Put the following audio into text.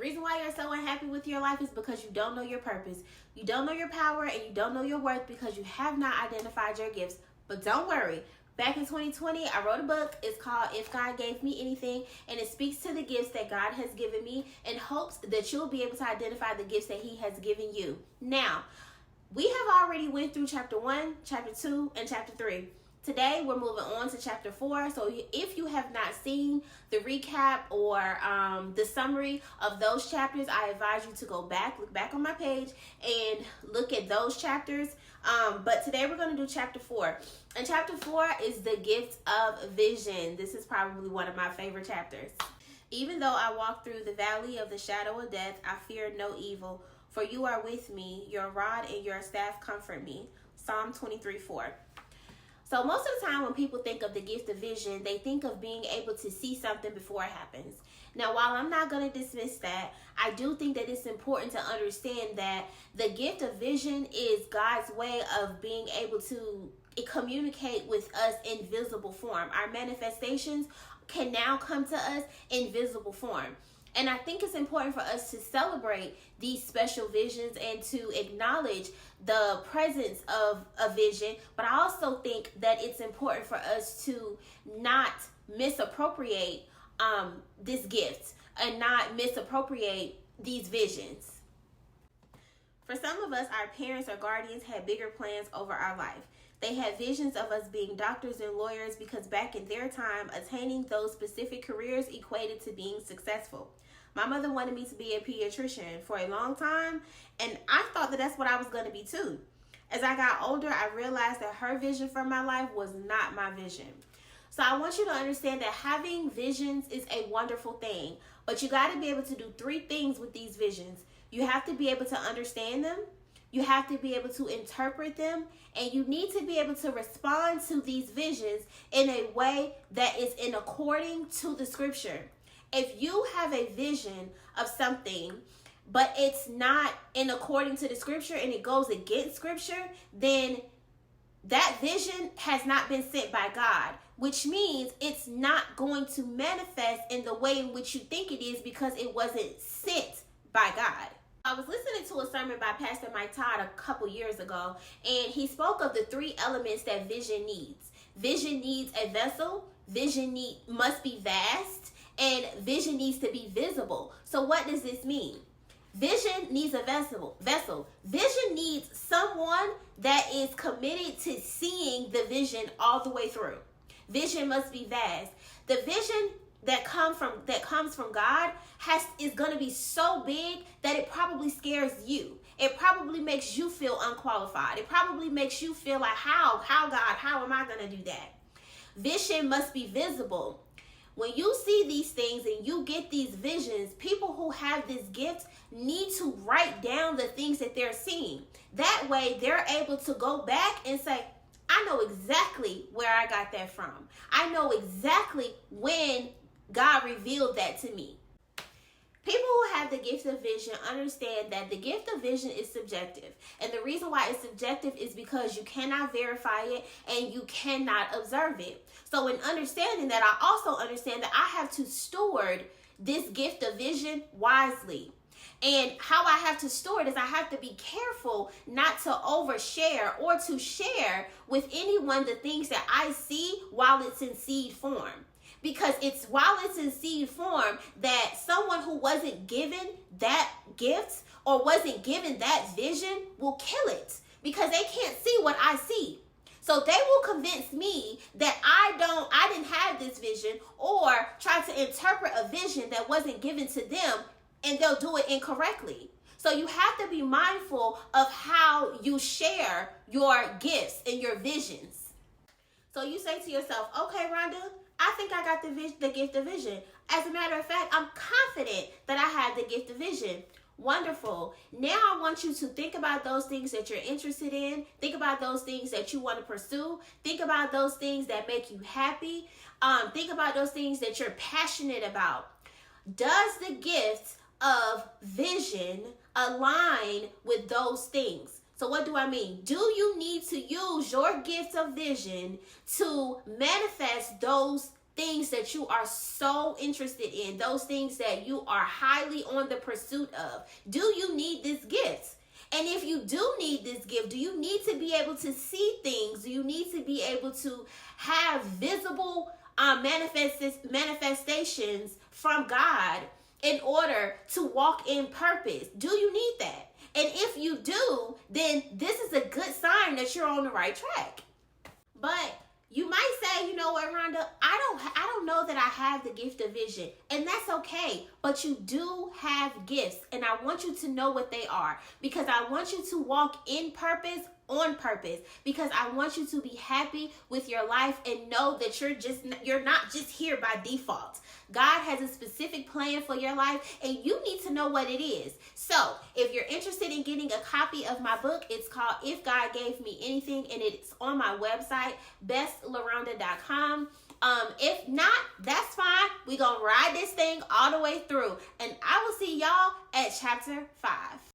reason why you're so unhappy with your life is because you don't know your purpose. You don't know your power and you don't know your worth because you have not identified your gifts. But don't worry. Back in 2020, I wrote a book. It's called If God Gave Me Anything, and it speaks to the gifts that God has given me in hopes that you'll be able to identify the gifts that He has given you. Now, we have already went through chapter 1, chapter 2, and chapter 3. Today, we're moving on to chapter 4. So if you have not seen the recap or the summary of those chapters, I advise you to go back, look back on my page, and look at those chapters. But today, we're going to do chapter 4. And chapter 4 is the gift of vision. This is probably one of my favorite chapters. Even though I walk through the valley of the shadow of death, I fear no evil, for you are with me. Your rod and your staff comfort me. Psalm 23:4. So most of the time when people think of the gift of vision, they think of being able to see something before it happens. Now, while I'm not going to dismiss that, I do think that it's important to understand that the gift of vision is God's way of being able to communicate with us in visible form. Our manifestations can now come to us in visible form. And I think it's important for us to celebrate these special visions and to acknowledge the presence of a vision. But I also think that it's important for us to not misappropriate this gift and not misappropriate these visions. For some of us, our parents or guardians had bigger plans over our life. They had visions of us being doctors and lawyers because back in their time, attaining those specific careers equated to being successful. My mother wanted me to be a pediatrician for a long time, and I thought that that's what I was going to be too. As I got older, I realized that her vision for my life was not my vision. So I want you to understand that having visions is a wonderful thing, but you got to be able to do 3 things with these visions. You have to be able to understand them, you have to be able to interpret them, and you need to be able to respond to these visions in a way that is in according to the scripture. If you have a vision of something, but it's not in according to the scripture and it goes against scripture, then that vision has not been sent by God, which means it's not going to manifest in the way in which you think it is because it wasn't sent by God. I was listening to a sermon by Pastor Mike Todd a couple years ago, and he spoke of the 3 elements that vision needs. Vision needs a vessel, vision must be vast, and vision needs to be visible. So what does this mean? Vision needs a vessel. Vision needs someone that is committed to seeing the vision all the way through. Vision must be vast. The vision that comes from God is going to be so big that it probably scares you. It probably makes you feel unqualified. It probably makes you feel like, how God, how am I going to do that? Vision must be visible. When you see these things and you get these visions, people who have this gift need to write down the things that they're seeing. That way, they're able to go back and say, I know exactly where I got that from. I know exactly when God revealed that to me. People who have the gift of vision understand that the gift of vision is subjective. And the reason why it's subjective is because you cannot verify it and you cannot observe it. So in understanding that, I also understand that I have to steward this gift of vision wisely. And how I have to store it is I have to be careful not to overshare or to share with anyone the things that I see while it's in seed form. Because it's while it's in seed form that someone who wasn't given that gift or wasn't given that vision will kill it because they can't see what I see. So they will convince me that I didn't have this vision or try to interpret a vision that wasn't given to them, and they'll do it incorrectly. So you have to be mindful of how you share your gifts and your visions. So you say to yourself, okay, Rhonda, I think I got the gift of vision. As a matter of fact, I'm confident that I have the gift of vision. Wonderful. Now I want you to think about those things that you're interested in. Think about those things that you want to pursue. Think about those things that make you happy. Think about those things that you're passionate about. Does the gift of vision align with those things? So what do I mean? Do you need to use your gift of vision to manifest those things that you are so interested in, those things that you are highly on the pursuit of. Do you need this gift? And if you do need this gift, do you need to be able to see things? Do you need to be able to have visible manifestations from God in order to walk in purpose? Do you need that? And if you do, then this is a good sign that you're on the right track. But you might say, you know what, Rhonda, I don't know that I have the gift of vision. And that's okay. But you do have gifts. And I want you to know what they are. Because I want you to walk in purpose, on purpose. Because I want you to be happy with your life and know that you're not just here by default. God has a specific plan for your life, and you need to know what it is. So if you're interested in getting a copy of my book, it's called If God Gave Me Anything, and it's on my website, bestlaronda.com. If not, that's fine. We're going to ride this thing all the way through, and I will see y'all at chapter 5.